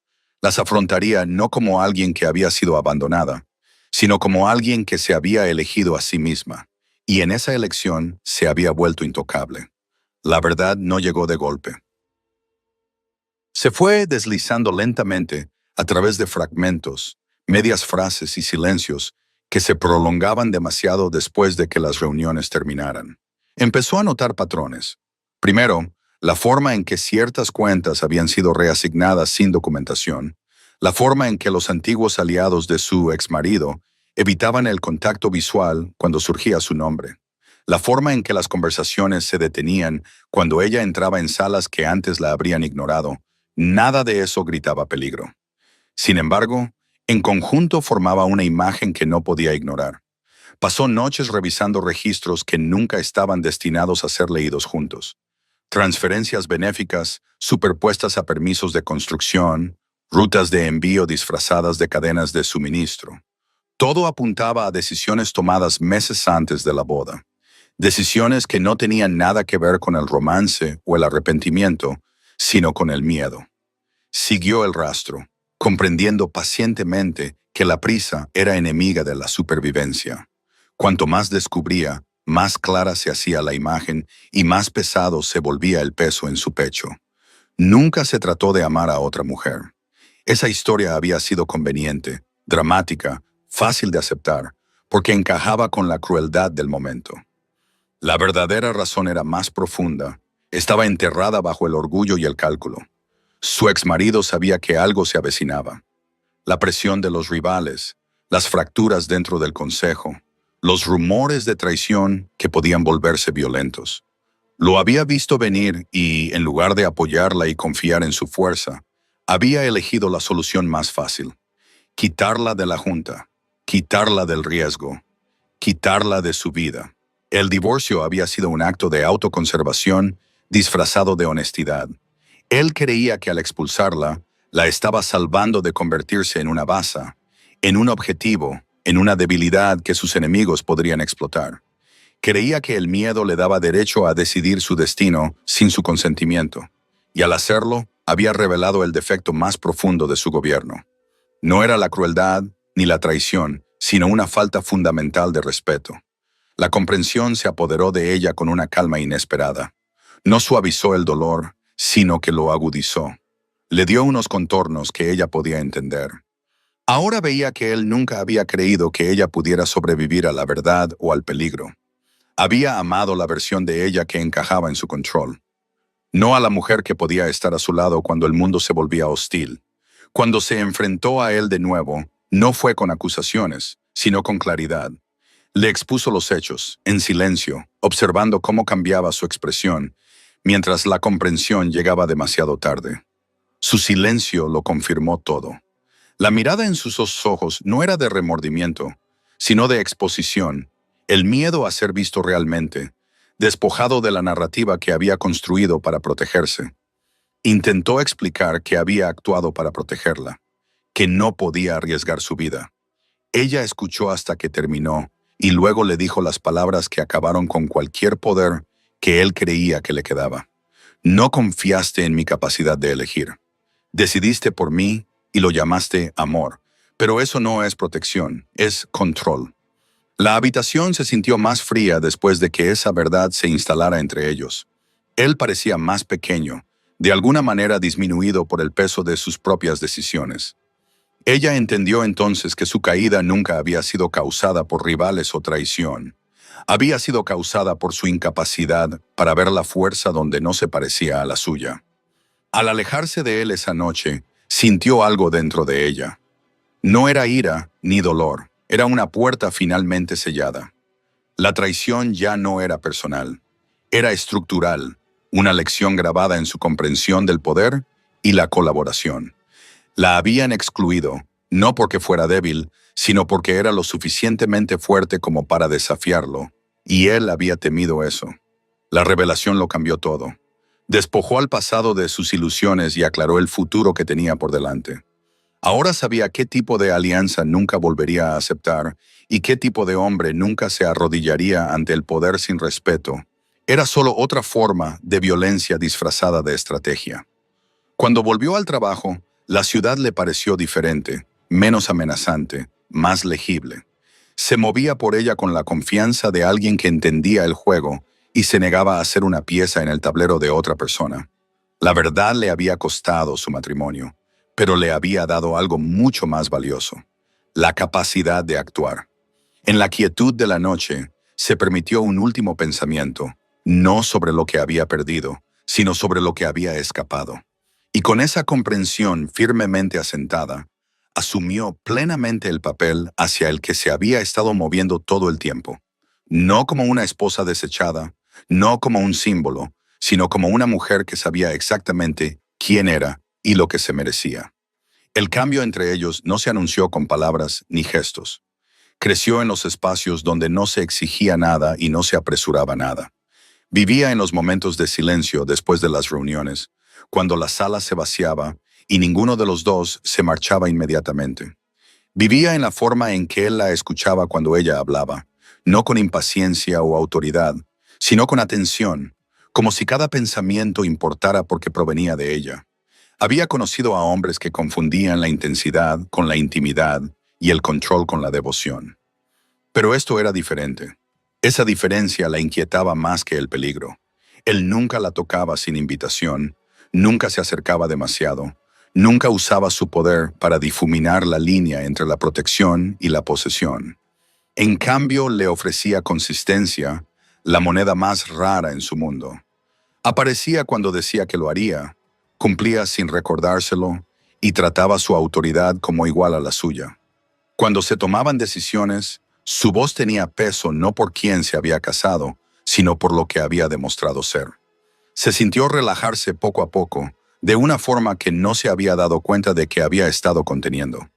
las afrontaría no como alguien que había sido abandonada, sino como alguien que se había elegido a sí misma, y en esa elección se había vuelto intocable. La verdad no llegó de golpe. Se fue deslizando lentamente a través de fragmentos, medias frases y silencios que se prolongaban demasiado después de que las reuniones terminaran. Empezó a notar patrones. Primero, la forma en que ciertas cuentas habían sido reasignadas sin documentación, la forma en que los antiguos aliados de su exmarido evitaban el contacto visual cuando surgía su nombre, la forma en que las conversaciones se detenían cuando ella entraba en salas que antes la habrían ignorado. Nada de eso gritaba peligro. Sin embargo, en conjunto formaba una imagen que no podía ignorar. Pasó noches revisando registros que nunca estaban destinados a ser leídos juntos. Transferencias benéficas superpuestas a permisos de construcción, rutas de envío disfrazadas de cadenas de suministro. Todo apuntaba a decisiones tomadas meses antes de la boda. Decisiones que no tenían nada que ver con el romance o el arrepentimiento, sino con el miedo. Siguió el rastro, comprendiendo pacientemente que la prisa era enemiga de la supervivencia. Cuanto más descubría, más clara se hacía la imagen y más pesado se volvía el peso en su pecho. Nunca se trató de amar a otra mujer. Esa historia había sido conveniente, dramática, fácil de aceptar, porque encajaba con la crueldad del momento. La verdadera razón era más profunda, Estaba enterrada bajo el orgullo y el cálculo. Su exmarido sabía que algo se avecinaba. La presión de los rivales, las fracturas dentro del consejo, los rumores de traición que podían volverse violentos. Lo había visto venir y, en lugar de apoyarla y confiar en su fuerza, había elegido la solución más fácil: quitarla de la junta, quitarla del riesgo, quitarla de su vida. El divorcio había sido un acto de autoconservación disfrazado de honestidad. Él creía que al expulsarla, la estaba salvando de convertirse en una baza, en un objetivo, en una debilidad que sus enemigos podrían explotar. Creía que el miedo le daba derecho a decidir su destino sin su consentimiento, y al hacerlo, había revelado el defecto más profundo de su gobierno. No era la crueldad ni la traición, sino una falta fundamental de respeto. La comprensión se apoderó de ella con una calma inesperada. No suavizó el dolor, sino que lo agudizó. Le dio unos contornos que ella podía entender. Ahora veía que él nunca había creído que ella pudiera sobrevivir a la verdad o al peligro. Había amado la versión de ella que encajaba en su control. No a la mujer que podía estar a su lado cuando el mundo se volvía hostil. Cuando se enfrentó a él de nuevo, no fue con acusaciones, sino con claridad. Le expuso los hechos, en silencio, observando cómo cambiaba su expresión, mientras la comprensión llegaba demasiado tarde. Su silencio lo confirmó todo. La mirada en sus ojos no era de remordimiento, sino de exposición, el miedo a ser visto realmente, despojado de la narrativa que había construido para protegerse. Intentó explicar que había actuado para protegerla, que no podía arriesgar su vida. Ella escuchó hasta que terminó, y luego le dijo las palabras que acabaron con cualquier poder que él creía que le quedaba. No confiaste en mi capacidad de elegir. Decidiste por mí y lo llamaste amor, pero eso no es protección, es control. La habitación se sintió más fría después de que esa verdad se instalara entre ellos. Él parecía más pequeño, de alguna manera disminuido por el peso de sus propias decisiones. Ella entendió entonces que su caída nunca había sido causada por rivales o traición. Había sido causada por su incapacidad para ver la fuerza donde no se parecía a la suya. Al alejarse de él esa noche, sintió algo dentro de ella. No era ira ni dolor, era una puerta finalmente sellada. La traición ya no era personal, era estructural, una lección grabada en su comprensión del poder y la colaboración. La habían excluido, no porque fuera débil, sino porque era lo suficientemente fuerte como para desafiarlo, y él había temido eso. La revelación lo cambió todo. Despojó al pasado de sus ilusiones y aclaró el futuro que tenía por delante. Ahora sabía qué tipo de alianza nunca volvería a aceptar y qué tipo de hombre nunca se arrodillaría ante el poder sin respeto. Era solo otra forma de violencia disfrazada de estrategia. Cuando volvió al trabajo, la ciudad le pareció diferente, menos amenazante, más legible. Se movía por ella con la confianza de alguien que entendía el juego y se negaba a ser una pieza en el tablero de otra persona. La verdad le había costado su matrimonio, pero le había dado algo mucho más valioso: la capacidad de actuar. En la quietud de la noche, se permitió un último pensamiento, no sobre lo que había perdido, sino sobre lo que había escapado. Y con esa comprensión firmemente asentada, asumió plenamente el papel hacia el que se había estado moviendo todo el tiempo. No como una esposa desechada, no como un símbolo, sino como una mujer que sabía exactamente quién era y lo que se merecía. El cambio entre ellos no se anunció con palabras ni gestos. Creció en los espacios donde no se exigía nada y no se apresuraba nada. Vivía en los momentos de silencio después de las reuniones, cuando la sala se vaciaba y ninguno de los dos se marchaba inmediatamente. Vivía en la forma en que él la escuchaba cuando ella hablaba, no con impaciencia o autoridad, sino con atención, como si cada pensamiento importara porque provenía de ella. Había conocido a hombres que confundían la intensidad con la intimidad y el control con la devoción. Pero esto era diferente. Esa diferencia la inquietaba más que el peligro. Él nunca la tocaba sin invitación, nunca se acercaba demasiado, nunca usaba su poder para difuminar la línea entre la protección y la posesión. En cambio, le ofrecía consistencia, la moneda más rara en su mundo. Aparecía cuando decía que lo haría, cumplía sin recordárselo y trataba su autoridad como igual a la suya. Cuando se tomaban decisiones, su voz tenía peso no por quién se había casado, sino por lo que había demostrado ser. Se sintió relajarse poco a poco, de una forma que no se había dado cuenta de que había estado conteniendo.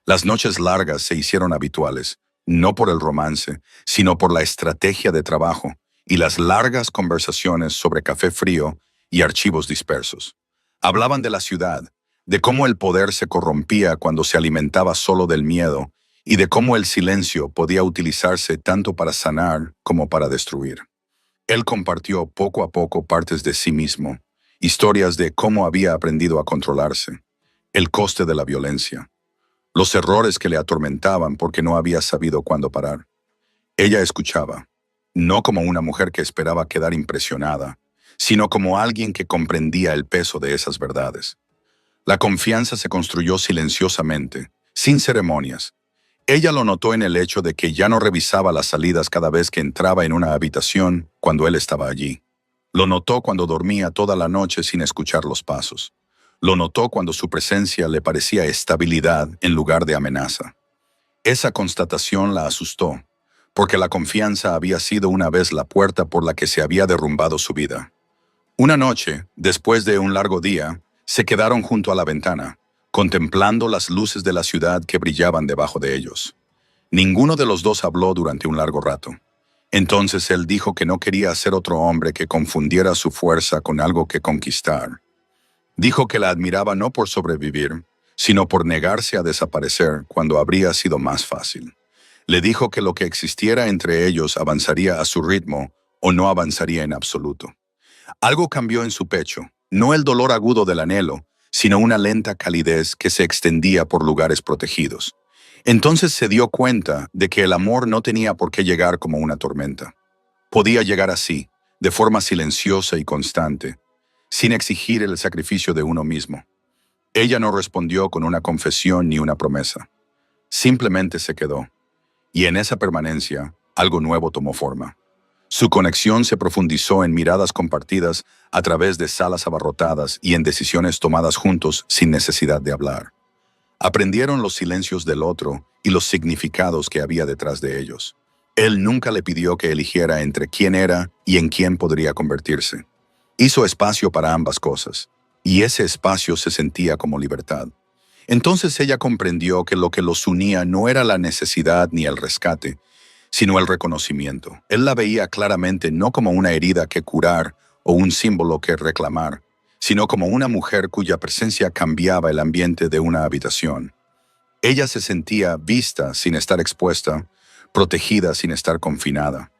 Las noches largas se hicieron habituales, no por el romance, sino por la estrategia de trabajo y las largas conversaciones sobre café frío y archivos dispersos. Hablaban de la ciudad, de cómo el poder se corrompía cuando se alimentaba solo del miedo y de cómo el silencio podía utilizarse tanto para sanar como para destruir. Él compartió poco a poco partes de sí mismo, historias de cómo había aprendido a controlarse, el coste de la violencia, los errores que le atormentaban porque no había sabido cuándo parar. Ella escuchaba, no como una mujer que esperaba quedar impresionada, sino como alguien que comprendía el peso de esas verdades. La confianza se construyó silenciosamente, sin ceremonias. Ella lo notó en el hecho de que ya no revisaba las salidas cada vez que entraba en una habitación cuando él estaba allí. Lo notó cuando dormía toda la noche sin escuchar los pasos. Lo notó cuando su presencia le parecía estabilidad en lugar de amenaza. Esa constatación la asustó, porque la confianza había sido una vez la puerta por la que se había derrumbado su vida. Una noche, después de un largo día, se quedaron junto a la ventana, contemplando las luces de la ciudad que brillaban debajo de ellos. Ninguno de los dos habló durante un largo rato. Entonces él dijo que no quería ser otro hombre que confundiera su fuerza con algo que conquistar. Dijo que la admiraba no por sobrevivir, sino por negarse a desaparecer cuando habría sido más fácil. Le dijo que lo que existiera entre ellos avanzaría a su ritmo o no avanzaría en absoluto. Algo cambió en su pecho, no el dolor agudo del anhelo, sino una lenta calidez que se extendía por lugares protegidos. Entonces se dio cuenta de que el amor no tenía por qué llegar como una tormenta. Podía llegar así, de forma silenciosa y constante, sin exigir el sacrificio de uno mismo. Ella no respondió con una confesión ni una promesa. Simplemente se quedó. Y en esa permanencia, algo nuevo tomó forma. Su conexión se profundizó en miradas compartidas a través de salas abarrotadas y en decisiones tomadas juntos sin necesidad de hablar. Aprendieron los silencios del otro y los significados que había detrás de ellos. Él nunca le pidió que eligiera entre quién era y en quién podría convertirse. Hizo espacio para ambas cosas, y ese espacio se sentía como libertad. Entonces ella comprendió que lo que los unía no era la necesidad ni el rescate, sino el reconocimiento. Él la veía claramente no como una herida que curar o un símbolo que reclamar, sino como una mujer cuya presencia cambiaba el ambiente de una habitación. Ella se sentía vista sin estar expuesta, protegida sin estar confinada.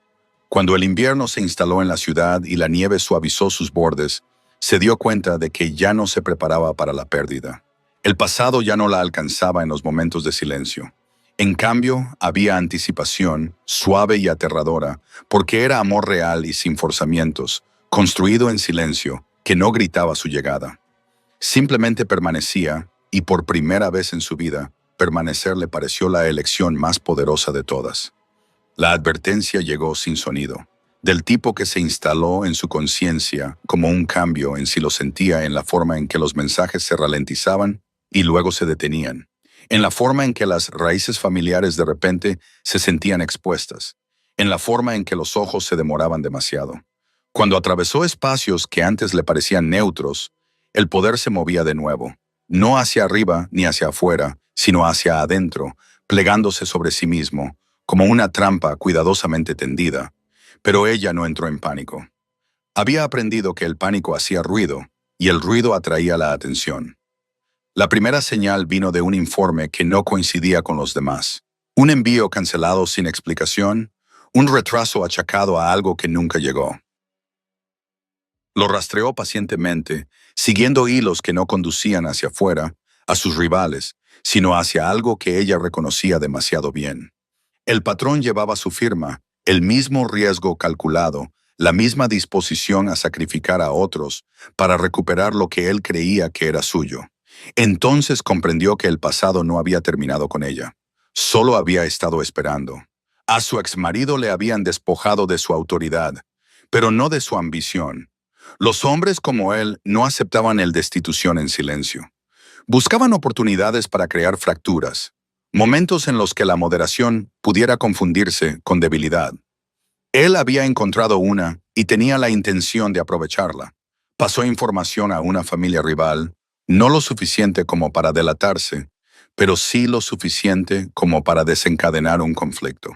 Cuando el invierno se instaló en la ciudad y la nieve suavizó sus bordes, se dio cuenta de que ya no se preparaba para la pérdida. El pasado ya no la alcanzaba en los momentos de silencio. En cambio, había anticipación, suave y aterradora, porque era amor real y sin forzamientos, construido en silencio, que no gritaba su llegada. Simplemente permanecía, y por primera vez en su vida, permanecer le pareció la elección más poderosa de todas. La advertencia llegó sin sonido, del tipo que se instaló en su conciencia como un cambio en si lo sentía en la forma en que los mensajes se ralentizaban y luego se detenían, en la forma en que las raíces familiares de repente se sentían expuestas, en la forma en que los ojos se demoraban demasiado. Cuando atravesó espacios que antes le parecían neutros, el poder se movía de nuevo, no hacia arriba ni hacia afuera, sino hacia adentro, plegándose sobre sí mismo, como una trampa cuidadosamente tendida, pero ella no entró en pánico. Había aprendido que el pánico hacía ruido, y el ruido atraía la atención. La primera señal vino de un informe que no coincidía con los demás, un envío cancelado sin explicación, un retraso achacado a algo que nunca llegó. Lo rastreó pacientemente, siguiendo hilos que no conducían hacia afuera, a sus rivales, sino hacia algo que ella reconocía demasiado bien. El patrón llevaba su firma, el mismo riesgo calculado, la misma disposición a sacrificar a otros para recuperar lo que él creía que era suyo. Entonces comprendió que el pasado no había terminado con ella, solo había estado esperando. A su exmarido le habían despojado de su autoridad, pero no de su ambición. Los hombres como él no aceptaban el destitución en silencio. Buscaban oportunidades para crear fracturas, momentos en los que la moderación pudiera confundirse con debilidad. Él había encontrado una y tenía la intención de aprovecharla. Pasó información a una familia rival, no lo suficiente como para delatarse, pero sí lo suficiente como para desencadenar un conflicto.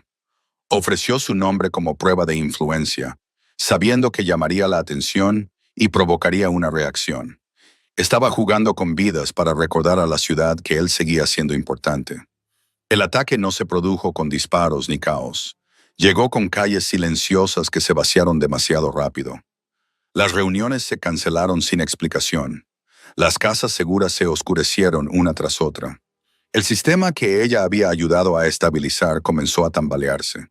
Ofreció su nombre como prueba de influencia, sabiendo que llamaría la atención y provocaría una reacción. Estaba jugando con vidas para recordar a la ciudad que él seguía siendo importante. El ataque no se produjo con disparos ni caos. Llegó con calles silenciosas que se vaciaron demasiado rápido. Las reuniones se cancelaron sin explicación. Las casas seguras se oscurecieron una tras otra. El sistema que ella había ayudado a estabilizar comenzó a tambalearse.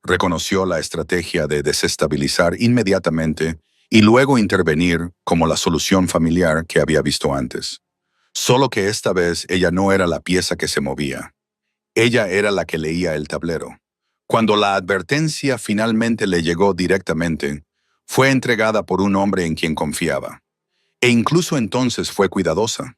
Reconoció la estrategia de desestabilizar inmediatamente y luego intervenir como la solución familiar que había visto antes. Solo que esta vez ella no era la pieza que se movía. Ella era la que leía el tablero. Cuando la advertencia finalmente le llegó directamente, fue entregada por un hombre en quien confiaba. E incluso entonces fue cuidadosa.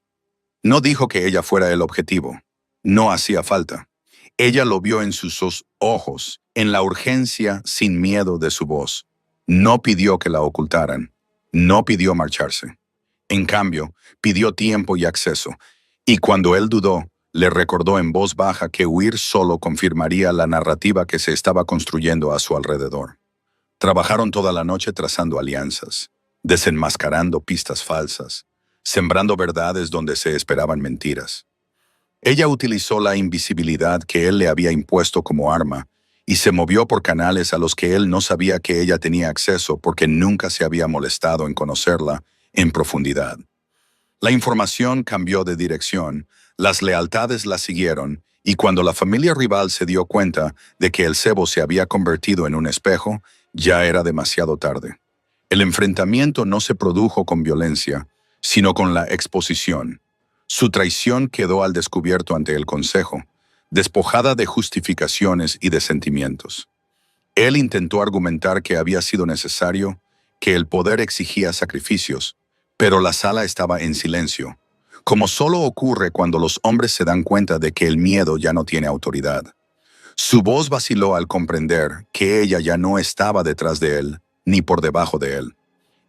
No dijo que ella fuera el objetivo. No hacía falta. Ella lo vio en sus ojos, en la urgencia sin miedo de su voz. No pidió que la ocultaran. No pidió marcharse. En cambio, pidió tiempo y acceso. Y cuando él dudó, le recordó en voz baja que huir solo confirmaría la narrativa que se estaba construyendo a su alrededor. Trabajaron toda la noche trazando alianzas, desenmascarando pistas falsas, sembrando verdades donde se esperaban mentiras. Ella utilizó la invisibilidad que él le había impuesto como arma y se movió por canales a los que él no sabía que ella tenía acceso porque nunca se había molestado en conocerla en profundidad. La información cambió de dirección, las lealtades la siguieron, y cuando la familia rival se dio cuenta de que el cebo se había convertido en un espejo, ya era demasiado tarde. El enfrentamiento no se produjo con violencia, sino con la exposición. Su traición quedó al descubierto ante el consejo, despojada de justificaciones y de sentimientos. Él intentó argumentar que había sido necesario, que el poder exigía sacrificios, pero la sala estaba en silencio, como solo ocurre cuando los hombres se dan cuenta de que el miedo ya no tiene autoridad. Su voz vaciló al comprender que ella ya no estaba detrás de él, ni por debajo de él.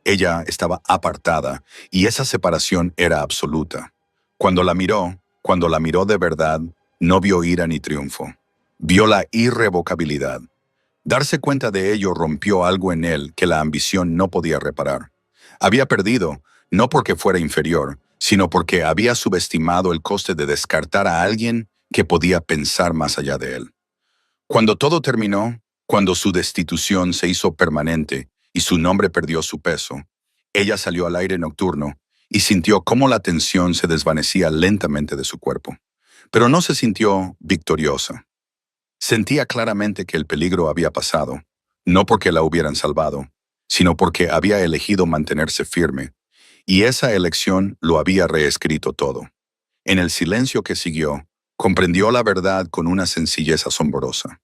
Ella estaba apartada, y esa separación era absoluta. Cuando la miró de verdad, no vio ira ni triunfo. Vio la irrevocabilidad. Darse cuenta de ello rompió algo en él que la ambición no podía reparar. Había perdido, no porque fuera inferior, sino porque había subestimado el coste de descartar a alguien que podía pensar más allá de él. Cuando todo terminó, cuando su destitución se hizo permanente y su nombre perdió su peso, ella salió al aire nocturno y sintió cómo la tensión se desvanecía lentamente de su cuerpo. Pero no se sintió victoriosa. Sentía claramente que el peligro había pasado, no porque la hubieran salvado, sino porque había elegido mantenerse firme, y esa elección lo había reescrito todo. En el silencio que siguió, comprendió la verdad con una sencillez asombrosa.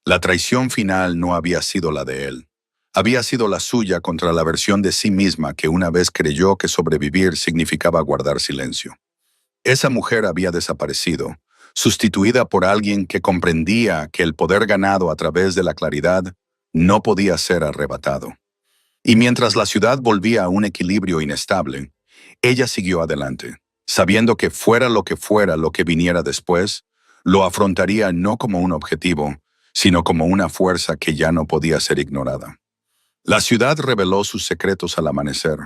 La traición final no había sido la de él. Había sido la suya contra la versión de sí misma que una vez creyó que sobrevivir significaba guardar silencio. Esa mujer había desaparecido, sustituida por alguien que comprendía que el poder ganado a través de la claridad no podía ser arrebatado. Y mientras la ciudad volvía a un equilibrio inestable, ella siguió adelante, sabiendo que fuera lo que viniera después, lo afrontaría no como un objetivo, sino como una fuerza que ya no podía ser ignorada. La ciudad reveló sus secretos al amanecer,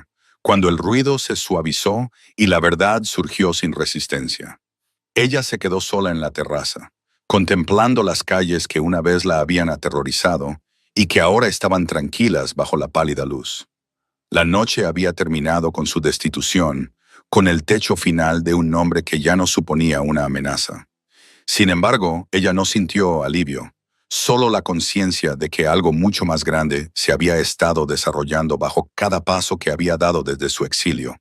cuando el ruido se suavizó y la verdad surgió sin resistencia. Ella se quedó sola en la terraza, contemplando las calles que una vez la habían aterrorizado y que ahora estaban tranquilas bajo la pálida luz. La noche había terminado con su destitución, con el techo final de un hombre que ya no suponía una amenaza. Sin embargo, ella no sintió alivio, solo la conciencia de que algo mucho más grande se había estado desarrollando bajo cada paso que había dado desde su exilio.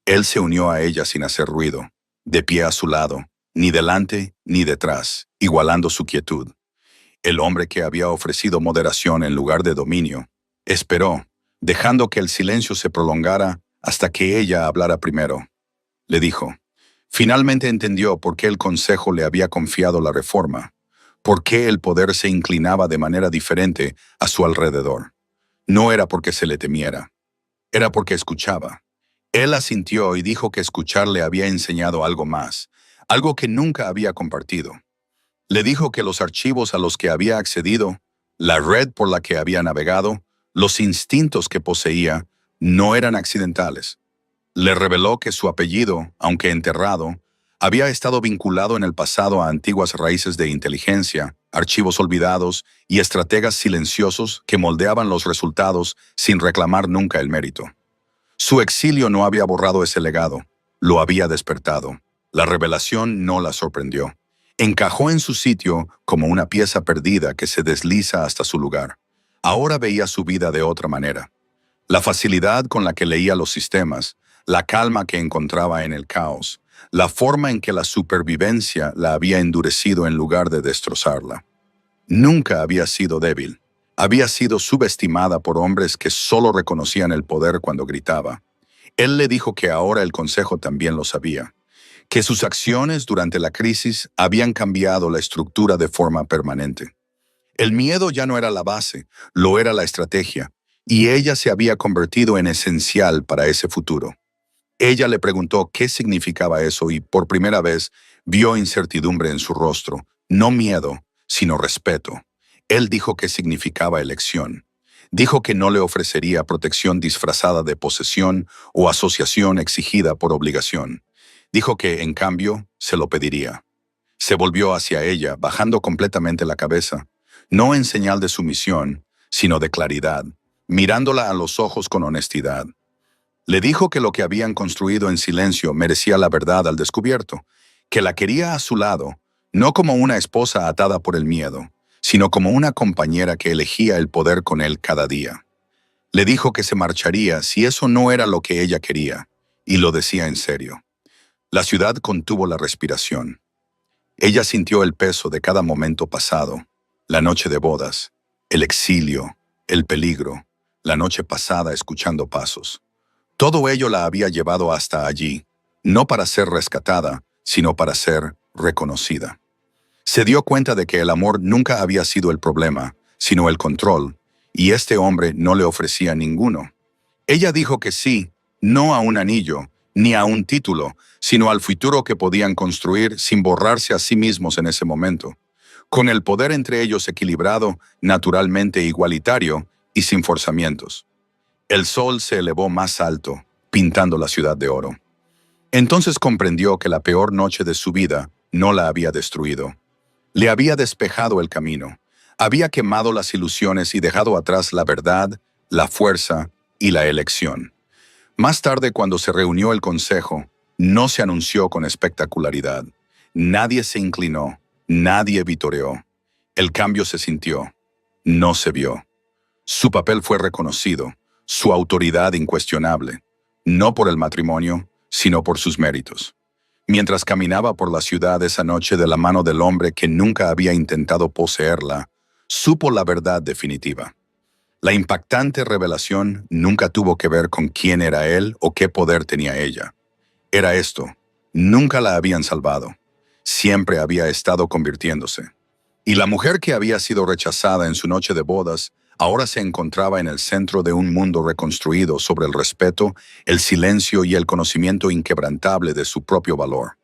Él se unió a ella sin hacer ruido, de pie a su lado, ni delante ni detrás, igualando su quietud. El hombre que había ofrecido moderación en lugar de dominio, esperó, dejando que el silencio se prolongara hasta que ella hablara primero. Le dijo. Finalmente entendió por qué el consejo le había confiado la reforma, por qué el poder se inclinaba de manera diferente a su alrededor. No era porque se le temiera, era porque escuchaba. Él asintió y dijo que escuchar le había enseñado algo más, algo que nunca había compartido. Le dijo que los archivos a los que había accedido, la red por la que había navegado, los instintos que poseía, no eran accidentales. Le reveló que su apellido, aunque enterrado, había estado vinculado en el pasado a antiguas raíces de inteligencia, archivos olvidados y estrategas silenciosos que moldeaban los resultados sin reclamar nunca el mérito. Su exilio no había borrado ese legado, lo había despertado. La revelación no la sorprendió. Encajó en su sitio como una pieza perdida que se desliza hasta su lugar. Ahora veía su vida de otra manera. La facilidad con la que leía los sistemas, la calma que encontraba en el caos, la forma en que la supervivencia la había endurecido en lugar de destrozarla. Nunca había sido débil. Había sido subestimada por hombres que solo reconocían el poder cuando gritaba. Él le dijo que ahora el consejo también lo sabía, que sus acciones durante la crisis habían cambiado la estructura de forma permanente. El miedo ya no era la base, lo era la estrategia, y ella se había convertido en esencial para ese futuro. Ella le preguntó qué significaba eso y por primera vez vio incertidumbre en su rostro, no miedo, sino respeto. Él dijo que significaba elección. Dijo que no le ofrecería protección disfrazada de posesión o asociación exigida por obligación. Dijo que, en cambio, se lo pediría. Se volvió hacia ella, bajando completamente la cabeza, no en señal de sumisión, sino de claridad, mirándola a los ojos con honestidad. Le dijo que lo que habían construido en silencio merecía la verdad al descubierto, que la quería a su lado, no como una esposa atada por el miedo, sino como una compañera que elegía el poder con él cada día. Le dijo que se marcharía si eso no era lo que ella quería, y lo decía en serio. La ciudad contuvo la respiración. Ella sintió el peso de cada momento pasado, la noche de bodas, el exilio, el peligro, la noche pasada escuchando pasos. Todo ello la había llevado hasta allí, no para ser rescatada, sino para ser reconocida. Se dio cuenta de que el amor nunca había sido el problema, sino el control, y este hombre no le ofrecía ninguno. Ella dijo que sí, no a un anillo, ni a un título, sino al futuro que podían construir sin borrarse a sí mismos en ese momento, con el poder entre ellos equilibrado, naturalmente igualitario y sin forzamientos. El sol se elevó más alto, pintando la ciudad de oro. Entonces comprendió que la peor noche de su vida no la había destruido. Le había despejado el camino, había quemado las ilusiones y dejado atrás la verdad, la fuerza y la elección. Más tarde, cuando se reunió el consejo, no se anunció con espectacularidad. Nadie se inclinó, nadie vitoreó. El cambio se sintió, no se vio. Su papel fue reconocido, su autoridad incuestionable, no por el matrimonio, sino por sus méritos. Mientras caminaba por la ciudad esa noche de la mano del hombre que nunca había intentado poseerla, supo la verdad definitiva. La impactante revelación nunca tuvo que ver con quién era él o qué poder tenía ella. Era esto, nunca la habían salvado, siempre había estado convirtiéndose. Y la mujer que había sido rechazada en su noche de bodas, ahora se encontraba en el centro de un mundo reconstruido sobre el respeto, el silencio y el conocimiento inquebrantable de su propio valor.